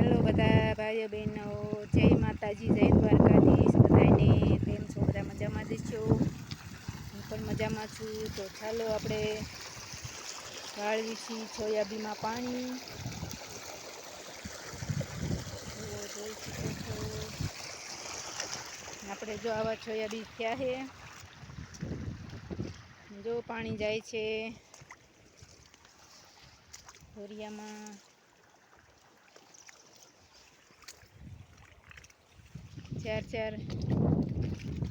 Hello बता भाइयों बहनों, जय माताजी, जय द्वारकाधीश बधाने। केम छो? बधा मजामां ज छो? હું પણ મજામાં છું। તો ચાલો આપણે વાળવી છીએ સોયાબીનમાં પાણી। જોઈ શકો છો આપણે જો આવા સોયાબીન થયા છે, જો પાણી જાય છે ધોરિયામાં। ચાર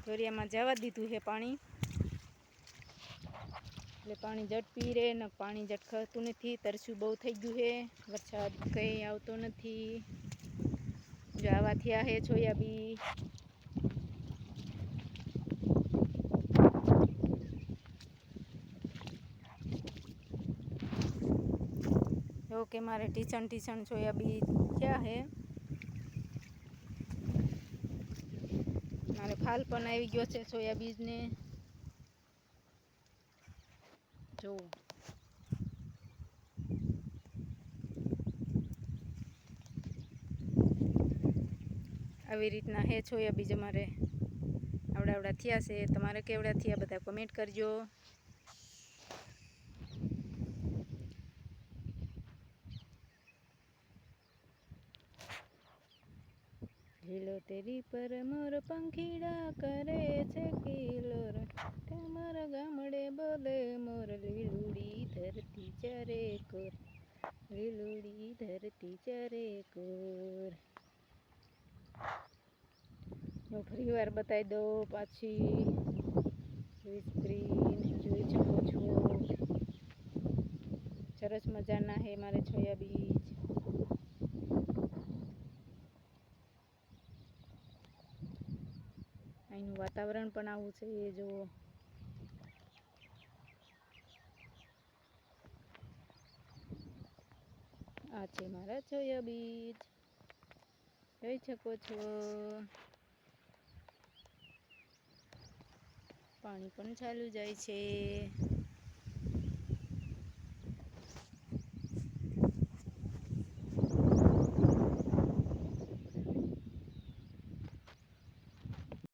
ધોરિયામાં જવા દીધું છે પાણી, એટલે પાણી ઝડપી રહે ને પાણી ઝટકાતું નથી। તરસ્યું બહુ થઈ ગયું છે, વરસાદ કંઈ આવતો નથી। જો આવા થયા છે સોયાબીન। જો કે મારે ટીસણ સોયાબીન થયા છે। મારે ફાલ પણ આવી ગયો છે સોયાબીનને। જો આવી રીતના હે સોયાબીન અમારે આવડા થયા છે। તમારે કેવડા થયા બધા કમેન્ટ કરજો। લીલોતરી પર મોર પંખીડા કરે છે કિલોર, તમારા ગામડે બોલે મોર, લીલુડી ધરતી ચારે કોર, લીલુડી ધરતી ચારે કોર। હું ફરી વાર બતાવી દઉં પાછી સ્ક્રીન જોઈ શકો છો। સરસ મજાના હે મારે સોયાબીન। અહીંનું વાતાવરણ પણ આવું છે, એ જુઓ। આ છે મારા સોયાબીન, જોઈ શકો છો। પાણી પણ ચાલુ જાય છે।